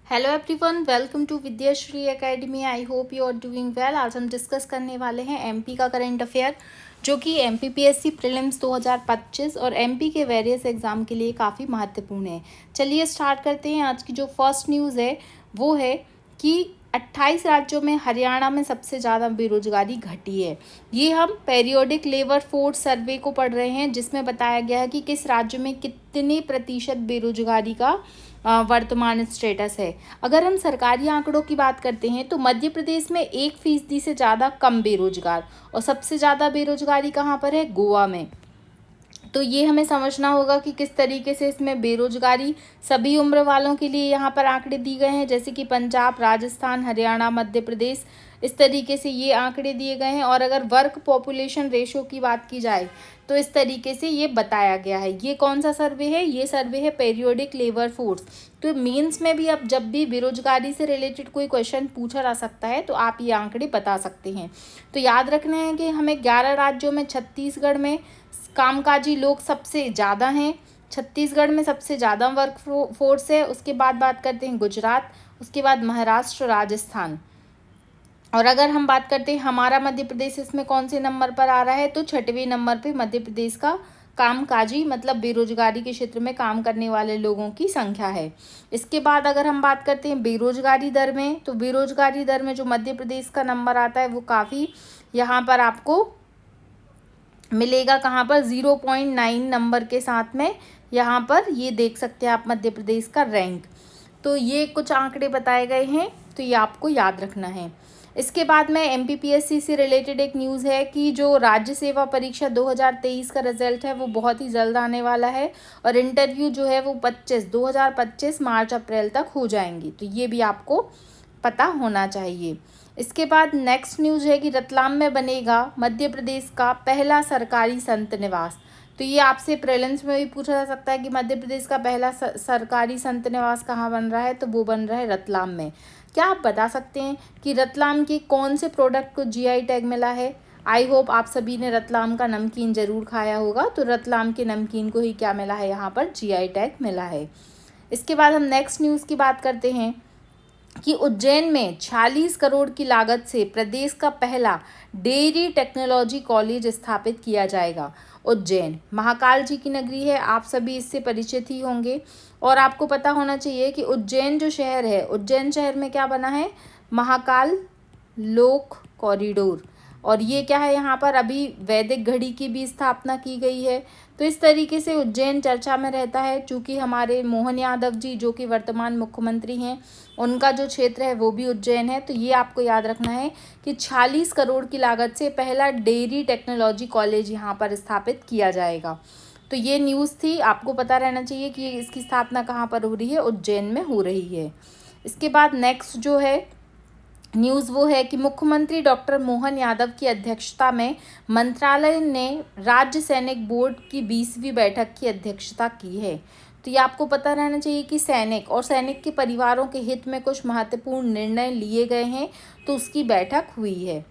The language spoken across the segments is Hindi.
Hello everyone, welcome to Vidyashree academy. I hope you are doing well. आज हम डिस्कस करने वाले हैं एमपी का करंट अफेयर, जो कि एमपीपीएससी प्रीलिम्स 2025 और एमपी के वेरियस एग्जाम के लिए काफ़ी महत्वपूर्ण है। चलिए स्टार्ट करते हैं। आज की जो फर्स्ट न्यूज़ है वो है कि 28 राज्यों में हरियाणा में सबसे ज़्यादा बेरोजगारी घटी है। ये हम पेरियोडिक लेबर फोर्स सर्वे को पढ़ रहे हैं, जिसमें बताया गया है कि किस राज्य में कितने प्रतिशत बेरोजगारी का वर्तमान स्टेटस है। अगर हम सरकारी आंकड़ों की बात करते हैं तो मध्य प्रदेश में 1% से ज़्यादा कम बेरोजगार, और सबसे ज़्यादा बेरोजगारी कहाँ पर है? गोवा में। तो ये हमें समझना होगा कि किस तरीके से इसमें बेरोजगारी सभी उम्र वालों के लिए यहाँ पर आंकड़े दिए गए हैं, जैसे कि पंजाब, राजस्थान, हरियाणा, मध्य प्रदेश, इस तरीके से ये आंकड़े दिए गए हैं। और अगर वर्क पॉपुलेशन रेशो की बात की जाए तो इस तरीके से ये बताया गया है। ये कौन सा सर्वे है? ये सर्वे है पेरियोडिक लेबर फोर्स। तो मेंस में भी अब जब भी बेरोजगारी से रिलेटेड कोई क्वेश्चन पूछा जा सकता है तो आप ये आंकड़े बता सकते हैं। तो याद रखना है कि हमें 11 राज्यों में छत्तीसगढ़ में कामकाजी लोग सबसे ज़्यादा हैं। छत्तीसगढ़ में सबसे ज़्यादा वर्क फोर्स है। उसके बाद बात करते हैं गुजरात, उसके बाद महाराष्ट्र, राजस्थान। और अगर हम बात करते हैं हमारा मध्य प्रदेश इसमें कौन से नंबर पर आ रहा है, तो 6वें नंबर पे मध्य प्रदेश का कामकाजी मतलब बेरोजगारी के क्षेत्र में काम करने वाले लोगों की संख्या है। इसके बाद अगर हम बात करते हैं बेरोजगारी दर में, तो बेरोजगारी दर में जो मध्य प्रदेश का नंबर आता है वो काफ़ी यहाँ पर आपको मिलेगा। कहाँ पर? 0.9 नंबर के साथ में यहाँ पर ये देख सकते हैं आप मध्य प्रदेश का रैंक। तो ये कुछ आंकड़े बताए गए हैं, तो ये आपको याद रखना है। इसके बाद में एमपीपीएससी से रिलेटेड एक न्यूज़ है कि जो राज्य सेवा परीक्षा 2023 का रिजल्ट है वो बहुत ही जल्द आने वाला है, और इंटरव्यू जो है वो 2025 मार्च अप्रैल तक हो जाएंगी। तो ये भी आपको पता होना चाहिए। इसके बाद नेक्स्ट न्यूज़ है कि रतलाम में बनेगा मध्य प्रदेश का पहला सरकारी संत निवास। तो ये आपसे प्रीलिम्स में भी पूछा जा सकता है कि मध्य प्रदेश का पहला सरकारी संत निवास कहाँ बन रहा है, तो वो बन रहा है रतलाम में। क्या आप बता सकते हैं कि रतलाम के कौन से प्रोडक्ट को जीआई टैग मिला है? आई होप आप सभी ने रतलाम का नमकीन ज़रूर खाया होगा। तो रतलाम के नमकीन को ही क्या मिला है? यहाँ पर जीआई टैग मिला है। इसके बाद हम नेक्स्ट न्यूज़ की बात करते हैं कि उज्जैन में 46 करोड़ की लागत से प्रदेश का पहला डेयरी टेक्नोलॉजी कॉलेज स्थापित किया जाएगा। उज्जैन महाकाल जी की नगरी है, आप सभी इससे परिचित ही होंगे। और आपको पता होना चाहिए कि उज्जैन जो शहर है, उज्जैन शहर में क्या बना है? महाकाल लोक कॉरिडोर। और ये क्या है? यहाँ पर अभी वैदिक घड़ी की भी स्थापना की गई है। तो इस तरीके से उज्जैन चर्चा में रहता है, चूँकि हमारे मोहन यादव जी जो कि वर्तमान मुख्यमंत्री हैं, उनका जो क्षेत्र है वो भी उज्जैन है। तो ये आपको याद रखना है कि 46 करोड़ की लागत से पहला डेयरी टेक्नोलॉजी कॉलेज यहाँ पर स्थापित किया जाएगा। तो ये न्यूज़ थी, आपको पता रहना चाहिए कि इसकी स्थापना कहाँ पर हो रही है? उज्जैन में हो रही है। इसके बाद नेक्स्ट जो है न्यूज़ वो है कि मुख्यमंत्री डॉक्टर मोहन यादव की अध्यक्षता में मंत्रालय ने राज्य सैनिक बोर्ड की 20वीं बैठक की अध्यक्षता की है। तो ये आपको पता रहना चाहिए कि सैनिक और सैनिक के परिवारों के हित में कुछ महत्वपूर्ण निर्णय लिए गए हैं, तो उसकी बैठक हुई है।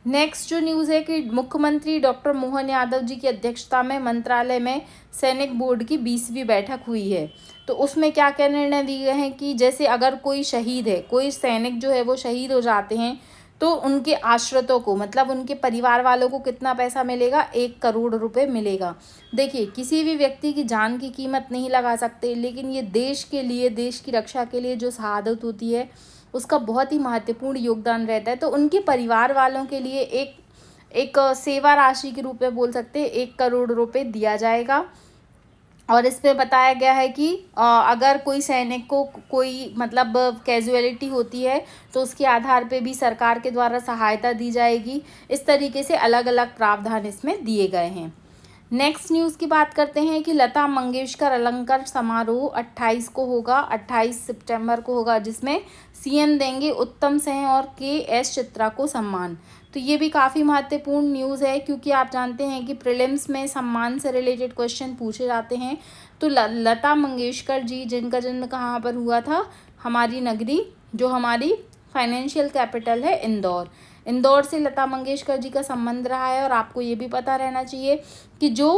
नेक्स्ट जो न्यूज़ है कि मुख्यमंत्री डॉक्टर मोहन यादव जी की अध्यक्षता में मंत्रालय में सैनिक बोर्ड की 20वीं बैठक हुई है। तो उसमें क्या क्या निर्णय दिए गए हैं कि जैसे अगर कोई शहीद है, कोई सैनिक जो है वो शहीद हो जाते हैं, तो उनके आश्रितों को मतलब उनके परिवार वालों को कितना पैसा मिलेगा? 1 करोड़ रुपए मिलेगा। देखिए, किसी भी व्यक्ति की जान की कीमत नहीं लगा सकते, लेकिन ये देश के लिए, देश की रक्षा के लिए जो शहादत होती है उसका बहुत ही महत्वपूर्ण योगदान रहता है। तो उनके परिवार वालों के लिए एक सेवा राशि के रूप में बोल सकते हैं 1 करोड़ रुपए दिया जाएगा। और इस पे बताया गया है कि अगर कोई सैनिक को कोई मतलब कैजुअलिटी होती है तो उसके आधार पे भी सरकार के द्वारा सहायता दी जाएगी। इस तरीके से अलग अलग प्रावधान इसमें दिए गए हैं। नेक्स्ट न्यूज़ की बात करते हैं कि लता मंगेशकर अलंकार समारोह 28 को होगा, 28 सितंबर को होगा, जिसमें सीएम देंगे उत्तम सिंह और के.एस. चित्रा को सम्मान। तो ये भी काफ़ी महत्वपूर्ण न्यूज़ है, क्योंकि आप जानते हैं कि प्रीलिम्स में सम्मान से रिलेटेड क्वेश्चन पूछे जाते हैं। तो लता मंगेशकर जी, जिनका जन्म कहाँ पर हुआ था? हमारी नगरी, जो हमारी फाइनेंशियल कैपिटल है, इंदौर। इंदौर से लता मंगेशकर जी का संबंध रहा है। और आपको ये भी पता रहना चाहिए कि जो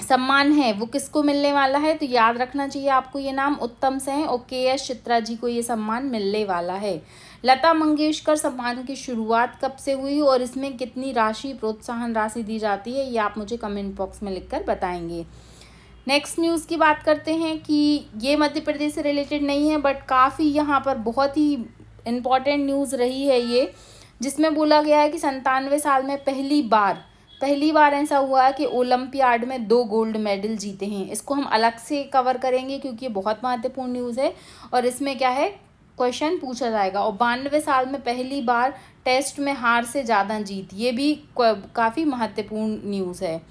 सम्मान है वो किसको मिलने वाला है, तो याद रखना चाहिए आपको ये नाम उत्तम सेन और के.एस. चित्रा जी को ये सम्मान मिलने वाला है। लता मंगेशकर सम्मान की शुरुआत कब से हुई और इसमें कितनी राशि प्रोत्साहन राशि दी जाती है, ये आप मुझे कमेंट बॉक्स में लिखकर बताएंगे। नेक्स्ट न्यूज़ की बात करते हैं कि ये मध्य प्रदेश से रिलेटेड नहीं है बट काफ़ी यहाँ पर बहुत ही इम्पॉर्टेंट न्यूज़ रही है ये, जिसमें बोला गया है कि 97 साल में पहली बार ऐसा हुआ है कि ओलंपियाड में 2 गोल्ड मेडल जीते हैं। इसको हम अलग से कवर करेंगे क्योंकि ये बहुत महत्वपूर्ण न्यूज़ है और इसमें क्या है क्वेश्चन पूछा जाएगा। और 92 साल में पहली बार टेस्ट में हार से ज़्यादा जीत, ये भी काफ़ी महत्वपूर्ण न्यूज़ है।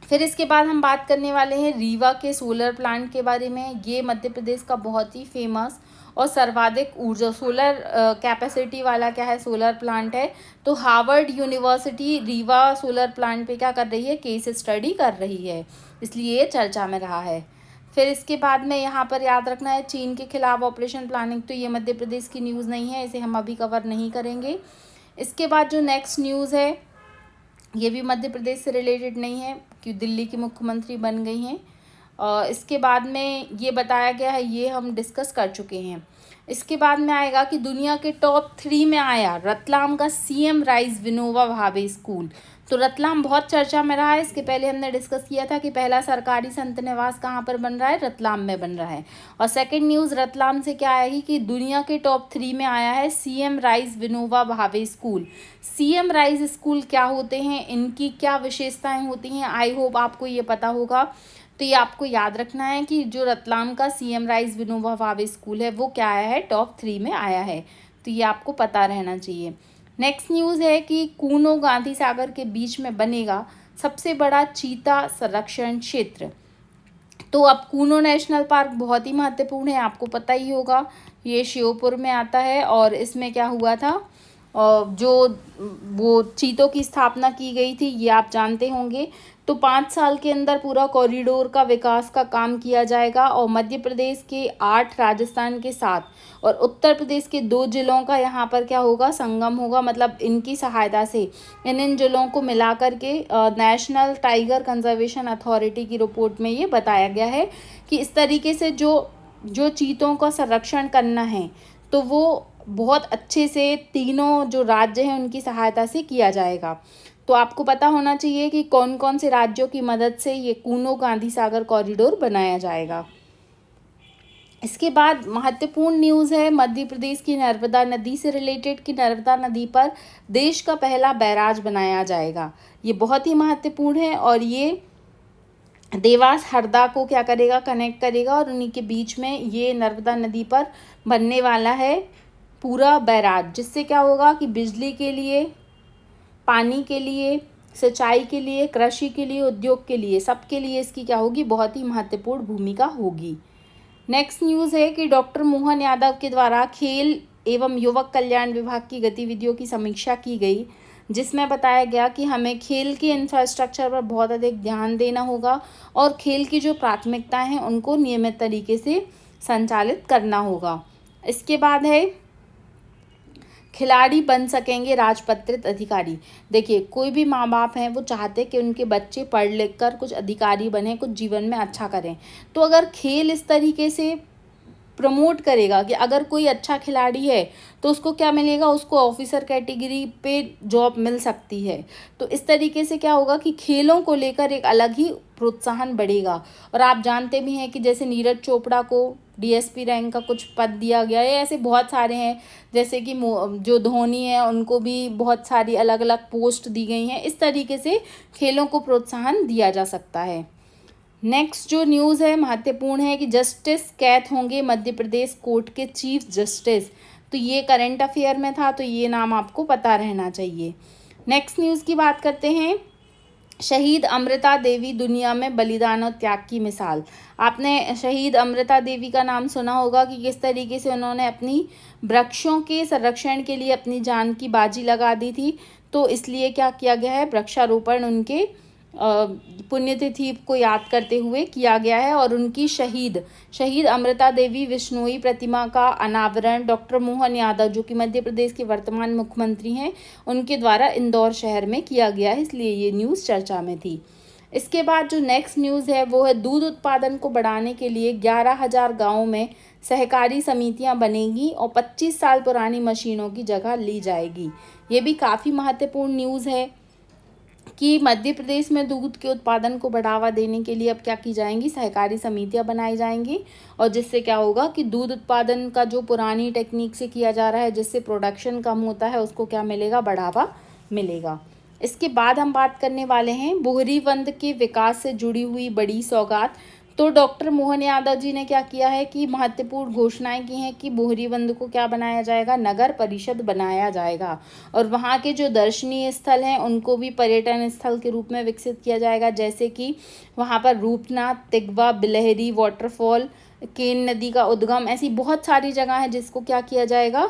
फिर इसके बाद हम बात करने वाले हैं रीवा के सोलर प्लांट के बारे में। ये मध्य प्रदेश का बहुत ही फेमस और सर्वाधिक ऊर्जा सोलर कैपेसिटी वाला क्या है सोलर प्लांट है। तो Harvard university Rewa solar plant पे क्या कर रही है, केस स्टडी कर रही है, इसलिए ये चर्चा में रहा है। फिर इसके बाद में यहाँ पर याद रखना है चीन के खिलाफ ऑपरेशन प्लानिंग, तो ये मध्य प्रदेश की न्यूज़ नहीं है, इसे हम अभी कवर नहीं करेंगे। इसके बाद जो नेक्स्ट न्यूज़ है ये भी मध्य प्रदेश से रिलेटेड नहीं है कि दिल्ली की मुख्यमंत्री बन गई हैं। इसके बाद में ये बताया गया है, ये हम डिस्कस कर चुके हैं। इसके बाद में आएगा कि दुनिया के टॉप 3 में आया रतलाम का CM rise Vinoba Bhave school. तो रतलाम बहुत चर्चा में रहा है, इसके पहले हमने डिस्कस किया था कि पहला सरकारी संत निवास कहाँ पर बन रहा है, रतलाम में बन रहा है। और सेकंड न्यूज़ रतलाम से क्या आएगी कि दुनिया के टॉप 3 में आया है CM rise Vinoba Bhave school. CM rise school क्या होते हैं, इनकी क्या विशेषताएं होती हैं, आई होप आपको ये पता होगा। तो ये आपको याद रखना है कि जो रतलाम का CM rise Vinoba Bhave school है वो क्या आया है, टॉप 3 में आया है, तो ये आपको पता रहना चाहिए। नेक्स्ट न्यूज़ है कि कूनो गांधी सागर के बीच में बनेगा सबसे बड़ा चीता संरक्षण क्षेत्र। तो अब कूनो नेशनल पार्क बहुत ही महत्वपूर्ण है, आपको पता ही होगा, ये श्योपुर में आता है और इसमें क्या हुआ था, जो वो चीतों की स्थापना की गई थी ये आप जानते होंगे। तो 5 साल के अंदर पूरा कॉरिडोर का विकास का काम किया जाएगा और मध्य प्रदेश के 8, राजस्थान के 7 और उत्तर प्रदेश के 2 जिलों का यहाँ पर क्या होगा, संगम होगा। मतलब इनकी सहायता से इन जिलों को मिला करके नेशनल टाइगर कंजर्वेशन अथॉरिटी की रिपोर्ट में ये बताया गया है कि इस तरीके से जो चीतों का संरक्षण करना है तो वो बहुत अच्छे से तीनों जो राज्य हैं उनकी सहायता से किया जाएगा। तो आपको पता होना चाहिए कि कौन कौन से राज्यों की मदद से ये कूनो गांधी सागर कॉरिडोर बनाया जाएगा। इसके बाद महत्वपूर्ण न्यूज़ है मध्य प्रदेश की नर्मदा नदी से रिलेटेड कि नर्मदा नदी पर देश का पहला बैराज बनाया जाएगा। ये बहुत ही महत्वपूर्ण है और ये देवास हरदा को क्या करेगा, कनेक्ट करेगा और उन्हीं के बीच में ये नर्मदा नदी पर बनने वाला है पूरा बैराज, जिससे क्या होगा कि बिजली के लिए, पानी के लिए, सिंचाई के लिए, कृषि के लिए, उद्योग के लिए, सबके लिए इसकी क्या होगी, बहुत ही महत्वपूर्ण भूमिका होगी। नेक्स्ट न्यूज़ है कि डॉक्टर मोहन यादव के द्वारा खेल एवं युवक कल्याण विभाग की गतिविधियों की समीक्षा की गई, जिसमें बताया गया कि हमें खेल के इंफ्रास्ट्रक्चर पर बहुत अधिक ध्यान देना होगा और खेल की जो प्राथमिकताएं हैं उनको नियमित तरीके से संचालित करना होगा। इसके बाद है खिलाड़ी बन सकेंगे राजपत्रित अधिकारी। देखिए कोई भी माँ बाप हैं वो चाहते कि उनके बच्चे पढ़ लिख कर कुछ अधिकारी बने, कुछ जीवन में अच्छा करें। तो अगर खेल इस तरीके से प्रमोट करेगा कि अगर कोई अच्छा खिलाड़ी है तो उसको क्या मिलेगा, उसको ऑफिसर कैटेगरी पे जॉब मिल सकती है। तो इस तरीके से क्या होगा कि खेलों को लेकर एक अलग ही प्रोत्साहन बढ़ेगा। और आप जानते भी हैं कि जैसे नीरज चोपड़ा को डीएसपी रैंक का कुछ पद दिया गया है, ऐसे बहुत सारे हैं, जैसे कि जो धोनी है उनको भी बहुत सारी अलग अलग पोस्ट दी गई हैं। इस तरीके से खेलों को प्रोत्साहन दिया जा सकता है। नेक्स्ट जो न्यूज़ है महत्वपूर्ण है कि जस्टिस कैथ होंगे मध्य प्रदेश कोर्ट के चीफ जस्टिस। तो ये करंट अफेयर में था, तो ये नाम आपको पता रहना चाहिए। नेक्स्ट न्यूज़ की बात करते हैं, शहीद अमृता देवी दुनिया में बलिदान और त्याग की मिसाल। आपने शहीद अमृता देवी का नाम सुना होगा कि किस तरीके से उन्होंने अपनी वृक्षों के संरक्षण के लिए अपनी जान की बाजी लगा दी थी। तो इसलिए क्या किया गया है, वृक्षारोपण उनके पुण्यतिथि को याद करते हुए किया गया है। और उनकी शहीद अमृता देवी विश्नोई प्रतिमा का अनावरण डॉक्टर मोहन यादव, जो कि मध्य प्रदेश के वर्तमान मुख्यमंत्री हैं, उनके द्वारा इंदौर शहर में किया गया है, इसलिए ये न्यूज़ चर्चा में थी। इसके बाद जो नेक्स्ट न्यूज़ है वो है दूध उत्पादन को बढ़ाने के लिए 11,000 गाँवों में सहकारी समितियां बनेंगी और 25 साल पुरानी मशीनों की जगह ली जाएगी। ये भी काफ़ी महत्वपूर्ण न्यूज़ है कि मध्य प्रदेश में दूध के उत्पादन को बढ़ावा देने के लिए अब क्या की जाएंगी, सहकारी समितियां बनाई जाएंगी, और जिससे क्या होगा कि दूध उत्पादन का जो पुरानी टेक्निक से किया जा रहा है जिससे प्रोडक्शन कम होता है उसको क्या मिलेगा, बढ़ावा मिलेगा। इसके बाद हम बात करने वाले हैं बोहरीवंद के विकास से जुड़ी हुई बड़ी सौगात। तो डॉक्टर मोहन यादव जी ने क्या किया है कि महत्वपूर्ण घोषणाएं की हैं कि बोहरीवंद को क्या बनाया जाएगा, नगर परिषद बनाया जाएगा, और वहाँ के जो दर्शनीय स्थल हैं उनको भी पर्यटन स्थल के रूप में विकसित किया जाएगा, जैसे कि वहाँ पर रूपनाथ, तिगवा, बिलहरी वाटरफॉल, केन नदी का उद्गम, ऐसी बहुत सारी जगह है जिसको क्या किया जाएगा,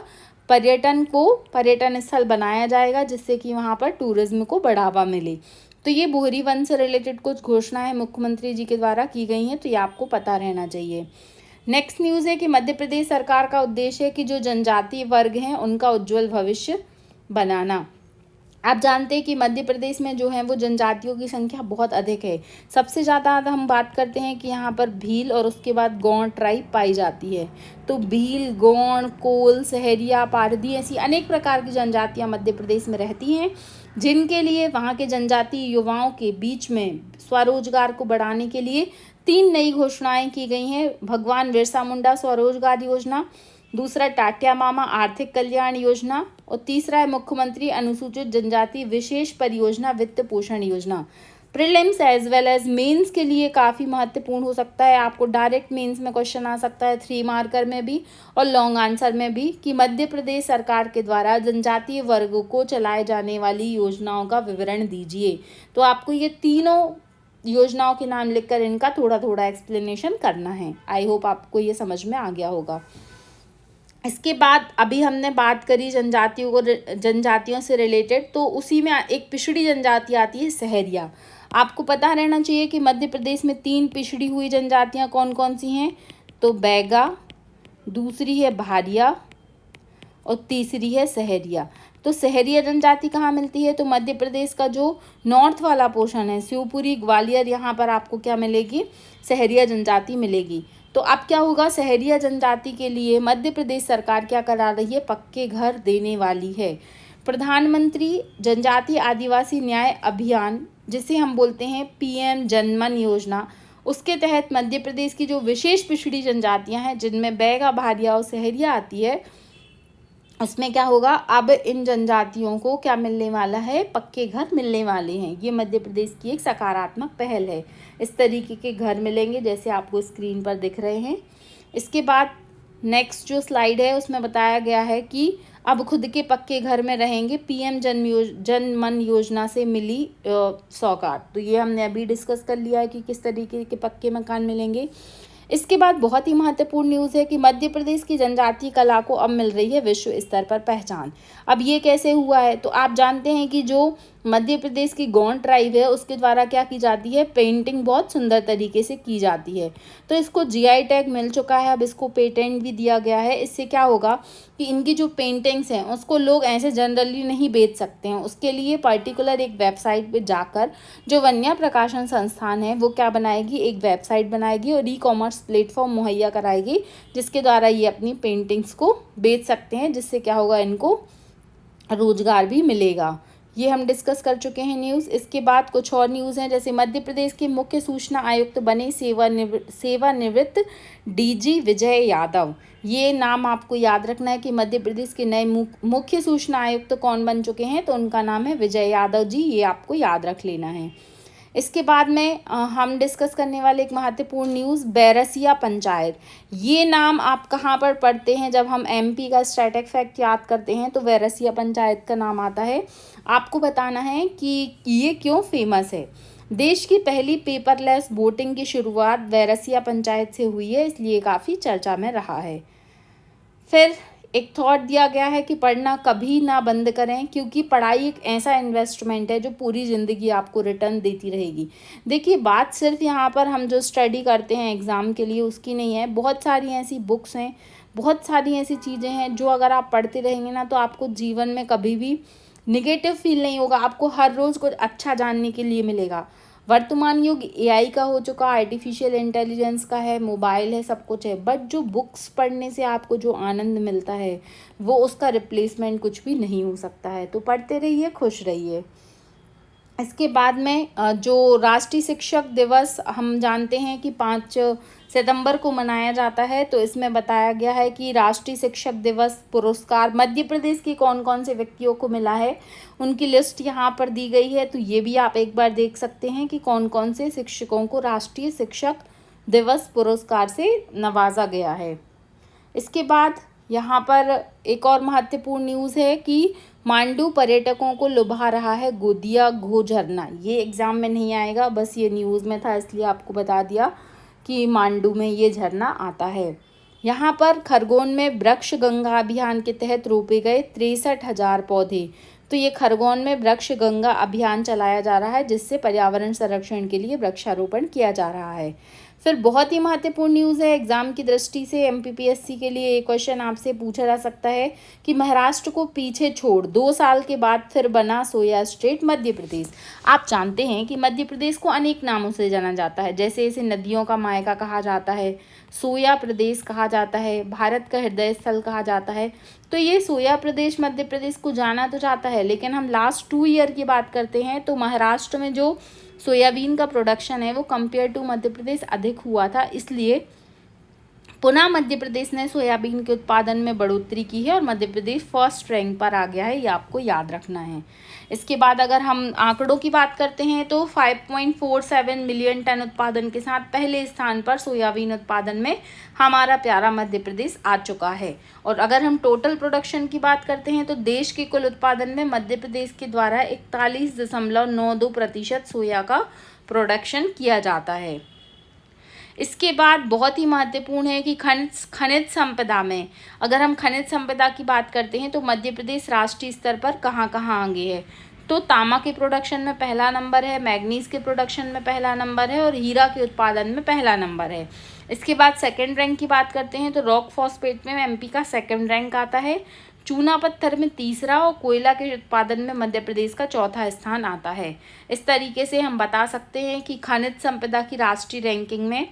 पर्यटन स्थल बनाया जाएगा, जिससे कि वहाँ पर टूरिज्म को बढ़ावा मिले। तो ये बोहरीवंद से रिलेटेड कुछ घोषणाएं मुख्यमंत्री जी के द्वारा की गई हैं, तो ये आपको पता रहना चाहिए। नेक्स्ट न्यूज़ है कि मध्य प्रदेश सरकार का उद्देश्य है कि जो जनजातीय वर्ग हैं उनका उज्जवल भविष्य बनाना। आप जानते हैं कि मध्य प्रदेश में जो है वो जनजातियों की संख्या बहुत अधिक है। सबसे ज़्यादा हम बात करते हैं कि यहाँ पर भील और उसके बाद गौड़ ट्राइब पाई जाती है। तो भील, गौड़, कोल, सहरिया, पारधी, ऐसी अनेक प्रकार की जनजातियाँ मध्य प्रदेश में रहती हैं, जिनके लिए वहाँ के जनजातीय युवाओं के बीच में स्वरोजगार को बढ़ाने के लिए 3 नई घोषणाएं की गई हैं। भगवान बिरसा मुंडा स्वरोजगार योजना, दूसरा टाटिया मामा आर्थिक कल्याण योजना, और तीसरा है मुख्यमंत्री अनुसूचित जनजाति विशेष परियोजना वित्त पोषण योजना। Prelims as well as mains के लिए काफ़ी महत्वपूर्ण हो सकता है। आपको डायरेक्ट मेंस में क्वेश्चन आ सकता है 3 मार्कर में भी और लॉन्ग आंसर में भी, कि मध्य प्रदेश सरकार के द्वारा जनजातीय वर्गों को चलाए जाने वाली योजनाओं का विवरण दीजिए। तो आपको ये तीनों योजनाओं के नाम लिखकर इनका थोड़ा थोड़ा एक्सप्लेनेशन करना है। आई होप आपको ये समझ में आ गया होगा। इसके बाद अभी हमने बात करी जनजातियों से रिलेटेड, तो उसी में एक पिछड़ी जनजाति आती है सहरिया। आपको पता रहना चाहिए कि मध्य प्रदेश में 3 पिछड़ी हुई जनजातियां कौन कौन सी हैं। तो बैगा, दूसरी है भारिया और तीसरी है सहरिया। तो सहरिया जनजाति कहाँ मिलती है, तो मध्य प्रदेश का जो नॉर्थ वाला पोर्शन है, शिवपुरी, ग्वालियर, यहाँ पर आपको क्या मिलेगी, सहरिया जनजाति मिलेगी। तो अब क्या होगा, सहरिया जनजाति के लिए मध्य प्रदेश सरकार क्या करा रही है, पक्के घर देने वाली है। प्रधानमंत्री जनजातीय आदिवासी न्याय अभियान, जिसे हम बोलते हैं PM जनमन योजना, उसके तहत मध्य प्रदेश की जो विशेष पिछड़ी जनजातियां हैं जिनमें बैगा, भारिया और सहरिया आती है, उसमें क्या होगा, अब इन जनजातियों को क्या मिलने वाला है, पक्के घर मिलने वाले हैं। ये मध्य प्रदेश की एक सकारात्मक पहल है। इस तरीके के घर मिलेंगे जैसे आपको स्क्रीन पर दिख रहे हैं। इसके बाद नेक्स्ट जो स्लाइड है उसमें बताया गया है कि अब खुद के पक्के घर में रहेंगे PM जनमन योजना से मिली सौगात। तो ये हमने अभी डिस्कस कर लिया है कि किस तरीके के पक्के मकान मिलेंगे। इसके बाद बहुत ही महत्वपूर्ण न्यूज़ है कि मध्य प्रदेश की जनजातीय कला को अब मिल रही है विश्व स्तर पर पहचान। अब ये कैसे हुआ है, तो आप जानते हैं कि जो मध्य प्रदेश की गौड़ ट्राइब है उसके द्वारा क्या की जाती है, पेंटिंग बहुत सुंदर तरीके से की जाती है। तो इसको GI टैग मिल चुका है, अब इसको पेटेंट भी दिया गया है। इससे क्या होगा कि इनकी जो पेंटिंग्स हैं उसको लोग ऐसे जनरली नहीं बेच सकते हैं। उसके लिए पर्टिकुलर एक वेबसाइट पे जाकर जो वन्या प्रकाशन संस्थान है वो क्या बनाएगी, एक वेबसाइट बनाएगी और ई-कॉमर्स प्लेटफॉर्म मुहैया कराएगी, जिसके द्वारा ये अपनी पेंटिंग्स को बेच सकते हैं, जिससे क्या होगा, इनको रोजगार भी मिलेगा। ये हम डिस्कस कर चुके हैं न्यूज़। इसके बाद कुछ और न्यूज़ हैं, जैसे मध्य प्रदेश के मुख्य सूचना आयुक्त बने सेवानिवृत्त DG विजय यादव। ये नाम आपको याद रखना है कि मध्य प्रदेश के नए मुख्य सूचना आयुक्त कौन बन चुके हैं, तो उनका नाम है विजय यादव जी। ये आपको याद रख लेना है। इसके बाद में हम डिस्कस करने वाले एक महत्वपूर्ण न्यूज़, बैरसिया पंचायत। ये नाम आप कहाँ पर पढ़ते हैं, जब हम MP का स्टैटिक फैक्ट याद करते हैं तो बैरसिया पंचायत का नाम आता है। आपको बताना है कि ये क्यों फेमस है। देश की पहली पेपरलेस वोटिंग की शुरुआत बैरसिया पंचायत से हुई है, इसलिए काफ़ी चर्चा में रहा है। फिर एक थॉट दिया गया है कि पढ़ना कभी ना बंद करें, क्योंकि पढ़ाई एक ऐसा इन्वेस्टमेंट है जो पूरी ज़िंदगी आपको रिटर्न देती रहेगी। देखिए, बात सिर्फ यहाँ पर हम जो स्टडी करते हैं एग्ज़ाम के लिए उसकी नहीं है। बहुत सारी ऐसी बुक्स हैं, बहुत सारी ऐसी चीज़ें हैं जो अगर आप पढ़ते रहेंगे ना तो आपको जीवन में कभी भी निगेटिव फील नहीं होगा। आपको हर रोज़ कुछ अच्छा जानने के लिए मिलेगा। वर्तमान युग एआई का हो चुका, आर्टिफिशियल इंटेलिजेंस का है, मोबाइल है, सब कुछ है, बट जो बुक्स पढ़ने से आपको जो आनंद मिलता है वो उसका रिप्लेसमेंट कुछ भी नहीं हो सकता है। तो पढ़ते रहिए, खुश रहिए। इसके बाद में जो राष्ट्रीय शिक्षक दिवस हम जानते हैं कि 5 सितंबर को मनाया जाता है, तो इसमें बताया गया है कि राष्ट्रीय शिक्षक दिवस पुरस्कार मध्य प्रदेश के कौन कौन से व्यक्तियों को मिला है, उनकी लिस्ट यहाँ पर दी गई है। तो ये भी आप एक बार देख सकते हैं कि कौन कौन से शिक्षकों को राष्ट्रीय शिक्षक दिवस पुरस्कार से नवाजा गया है। इसके बाद यहाँ पर एक और महत्वपूर्ण न्यूज़ है कि मांडू पर्यटकों को लुभा रहा है गोदिया घो झरना। ये एग्ज़ाम में नहीं आएगा, बस ये न्यूज़ में था इसलिए आपको बता दिया कि मांडू में ये झरना आता है। यहाँ पर खरगोन में वृक्ष गंगा अभियान के तहत रोपे गए 63,000 पौधे। तो ये खरगोन में वृक्ष गंगा अभियान चलाया जा रहा है, जिससे पर्यावरण संरक्षण के लिए वृक्षारोपण किया जा रहा है। फिर बहुत ही महत्वपूर्ण न्यूज़ है एग्जाम की दृष्टि से, एमपीपीएससी के लिए एक क्वेश्चन आपसे पूछा जा सकता है कि महाराष्ट्र को पीछे छोड़ 2 साल के बाद फिर बना सोया स्टेट मध्य प्रदेश। आप जानते हैं कि मध्य प्रदेश को अनेक नामों से जाना जाता है, जैसे इसे नदियों का मायका कहा जाता है, सोया प्रदेश कहा जाता है, भारत का हृदय स्थल कहा जाता है। तो ये सोया प्रदेश मध्य प्रदेश को जाना तो जाता है, लेकिन हम लास्ट 2 ईयर की बात करते हैं तो महाराष्ट्र में जो सोयाबीन का प्रोडक्शन है वो कंपेयर टू मध्य प्रदेश अधिक हुआ था, इसलिए पुनः मध्य प्रदेश ने सोयाबीन के उत्पादन में बढ़ोतरी की है और मध्य प्रदेश फर्स्ट रैंक पर आ गया है, ये आपको याद रखना है। इसके बाद अगर हम आंकड़ों की बात करते हैं तो 5.47 मिलियन टन उत्पादन के साथ पहले स्थान पर सोयाबीन उत्पादन में हमारा प्यारा मध्य प्रदेश आ चुका है। और अगर हम टोटल प्रोडक्शन की बात करते हैं तो देश के कुल उत्पादन में मध्य प्रदेश के द्वारा 41.92% सोया का प्रोडक्शन किया जाता है। इसके बाद बहुत ही महत्वपूर्ण है कि खनिज संपदा में, अगर हम खनिज संपदा की बात करते हैं तो मध्य प्रदेश राष्ट्रीय स्तर पर कहाँ कहाँ आगे है। तो तांबा के प्रोडक्शन में पहला नंबर है, मैग्नीज के प्रोडक्शन में पहला नंबर है और हीरा के उत्पादन में पहला नंबर है। इसके बाद सेकंड रैंक की बात करते हैं तो रॉक फॉस्फेट में एमपी का सेकंड रैंक आता है, चूना पत्थर में तीसरा और कोयला के उत्पादन में मध्य प्रदेश का चौथा स्थान आता है। इस तरीके से हम बता सकते हैं कि खनिज संपदा की राष्ट्रीय रैंकिंग में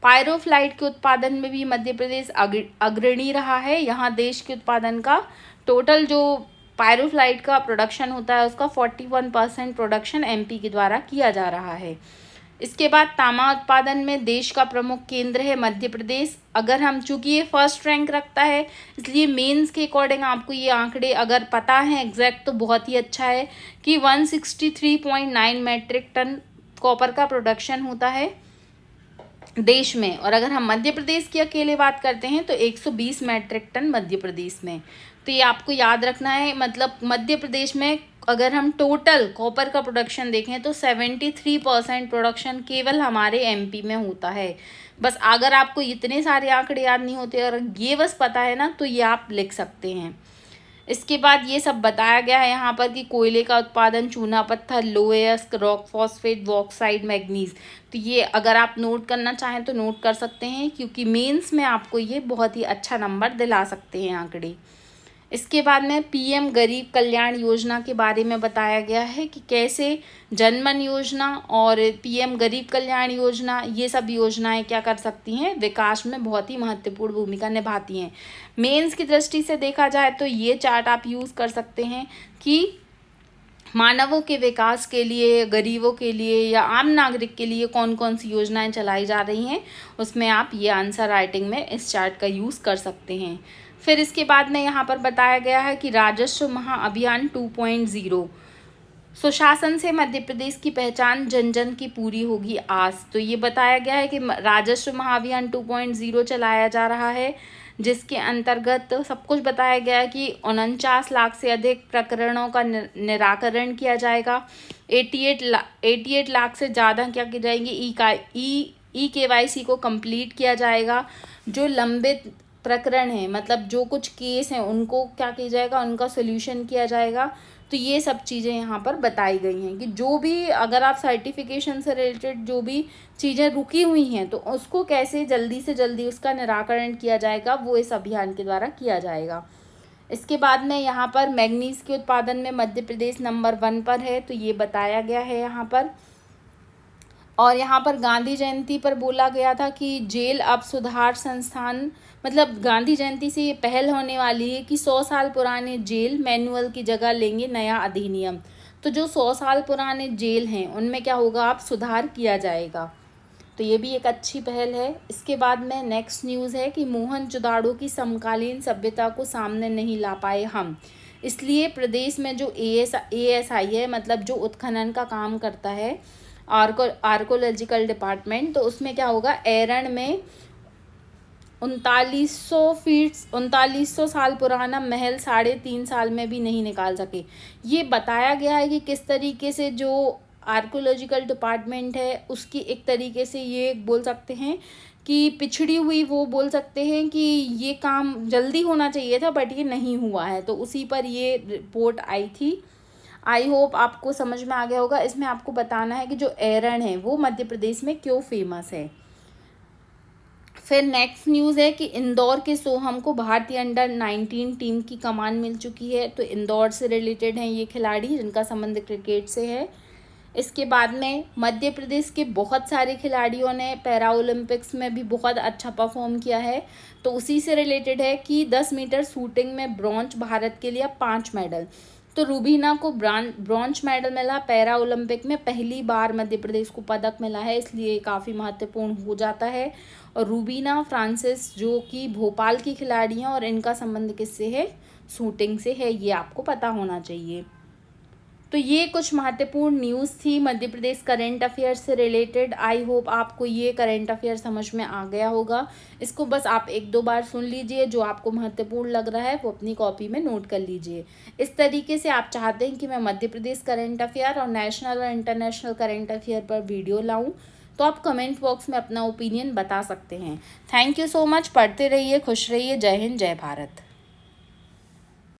पायरोफ्लाइट के उत्पादन में भी मध्य प्रदेश अग्रणी रहा है। यहाँ देश के उत्पादन का टोटल जो पायरोफ्लाइट का प्रोडक्शन होता है उसका 41% प्रोडक्शन एमपी के द्वारा किया जा रहा है। इसके बाद तांबा उत्पादन में देश का प्रमुख केंद्र है मध्य प्रदेश। अगर हम, चूंकि ये फर्स्ट रैंक रखता है इसलिए मेंस के अकॉर्डिंग आपको ये आंकड़े अगर पता है एग्जैक्ट तो बहुत ही अच्छा है कि 163.9 मैट्रिक टन कॉपर का प्रोडक्शन होता है देश में। और अगर हम मध्य प्रदेश की अकेले बात करते हैं तो 120 मैट्रिक टन मध्य प्रदेश में। तो ये आपको याद रखना है, मतलब मध्य प्रदेश में अगर हम टोटल कॉपर का प्रोडक्शन देखें तो 73% प्रोडक्शन केवल हमारे एमपी में होता है। बस अगर आपको इतने सारे आंकड़े याद नहीं होते और ये बस पता है ना तो ये आप लिख सकते हैं। इसके बाद ये सब बताया गया है यहाँ पर कि कोयले का उत्पादन, चूना पत्थर, लोएस्क, रॉक फॉस्फेट, बॉक्साइट, मैग्नीज। तो ये अगर आप नोट करना चाहें तो नोट कर सकते हैं, क्योंकि मेंस में आपको ये बहुत ही अच्छा नंबर दिला सकते हैं आंकड़े। इसके बाद में पीएम गरीब कल्याण योजना के बारे में बताया गया है कि कैसे जनमन योजना और पीएम गरीब कल्याण योजना, ये सब योजनाएं क्या कर सकती हैं, विकास में बहुत ही महत्वपूर्ण भूमिका निभाती हैं। मेंस की दृष्टि से देखा जाए तो ये चार्ट आप यूज़ कर सकते हैं कि मानवों के विकास के लिए, गरीबों के लिए या आम नागरिक के लिए कौन कौन सी योजनाएं चलाई जा रही हैं, उसमें आप ये आंसर राइटिंग में इस चार्ट का यूज़ कर सकते हैं। फिर इसके बाद में यहाँ पर बताया गया है कि राजस्व महाअभियान 2.0, सुशासन से मध्य प्रदेश की पहचान, जन जन की पूरी होगी आस। तो ये बताया गया है कि राजस्व महाअभियान 2.0 चलाया जा रहा है, जिसके अंतर्गत सब कुछ बताया गया है कि 49 लाख से अधिक प्रकरणों का निराकरण किया जाएगा। 88 लाख से ज़्यादा क्या की जाएंगी, ई KYC को कंप्लीट किया जाएगा। जो लंबित प्रकरण है, मतलब जो कुछ केस हैं उनको क्या किया जाएगा, उनका सोल्यूशन किया जाएगा। तो ये सब चीज़ें यहाँ पर बताई गई हैं कि जो भी अगर आप सर्टिफिकेशन से रिलेटेड जो भी चीज़ें रुकी हुई हैं तो उसको कैसे जल्दी से जल्दी उसका निराकरण किया जाएगा, वो इस अभियान के द्वारा किया जाएगा। इसके बाद में यहाँ पर मैग्नीज के उत्पादन में मध्य प्रदेश नंबर 1 पर है, तो ये बताया गया है यहाँ पर। और यहाँ पर गांधी जयंती पर बोला गया था कि जेल अब सुधार संस्थान, मतलब गांधी जयंती से ये पहल होने वाली है कि 100 साल पुराने जेल मैनुअल की जगह लेंगे नया अधिनियम। तो जो 100 साल पुराने जेल हैं उनमें क्या होगा, अब सुधार किया जाएगा। तो ये भी एक अच्छी पहल है। इसके बाद में नेक्स्ट न्यूज़ है कि मोहनजोदाड़ो की समकालीन सभ्यता को सामने नहीं ला पाए हम, इसलिए प्रदेश में जो ASI है, मतलब जो उत्खनन का काम करता है, आर्कोलॉजिकल डिपार्टमेंट, तो उसमें क्या होगा, एरन में 3900 साल पुराना महल 3.5 साल में भी नहीं निकाल सके। ये बताया गया है कि किस तरीके से जो आर्कोलॉजिकल डिपार्टमेंट है उसकी एक तरीके से ये बोल सकते हैं कि पिछड़ी हुई, वो बोल सकते हैं कि ये काम जल्दी होना चाहिए था बट ये नहीं हुआ है, तो उसी पर ये रिपोर्ट आई थी। आई होप आपको समझ में आ गया होगा। इसमें आपको बताना है कि जो एरन है वो मध्य प्रदेश में क्यों फेमस है। फिर नेक्स्ट न्यूज़ है कि इंदौर के सोहम को भारतीय अंडर-19 टीम की कमान मिल चुकी है। तो इंदौर से रिलेटेड हैं ये खिलाड़ी जिनका संबंध क्रिकेट से है। इसके बाद में मध्य प्रदेश के बहुत सारे खिलाड़ियों ने पैरा ओलंपिक्स में भी बहुत अच्छा परफॉर्म किया है। तो उसी से रिलेटेड है कि 10 मीटर शूटिंग में ब्रॉन्ज भारत के लिए 5 मेडल। तो रूबीना को ब्रॉन्ज मेडल मिला। पैरा ओलंपिक में पहली बार मध्य प्रदेश को पदक मिला है, इसलिए काफ़ी महत्वपूर्ण हो जाता है। और रूबीना फ्रांसिस जो कि भोपाल की खिलाड़ी हैं और इनका संबंध किससे है, शूटिंग से है, ये आपको पता होना चाहिए। तो ये कुछ महत्वपूर्ण न्यूज़ थी मध्य प्रदेश करंट अफेयर से रिलेटेड। आई होप आपको ये करंट अफेयर समझ में आ गया होगा। इसको बस आप 1-2 बार सुन लीजिए, जो आपको महत्वपूर्ण लग रहा है वो अपनी कॉपी में नोट कर लीजिए। इस तरीके से आप चाहते हैं कि मैं मध्य प्रदेश करंट अफेयर और नेशनल और इंटरनेशनल करंट अफेयर पर वीडियो लाऊँ, तो आप कमेंट बॉक्स में अपना ओपिनियन बता सकते हैं। Thank you so much. पढ़ते रहिए, खुश रहिए। जय हिंद, जय भारत।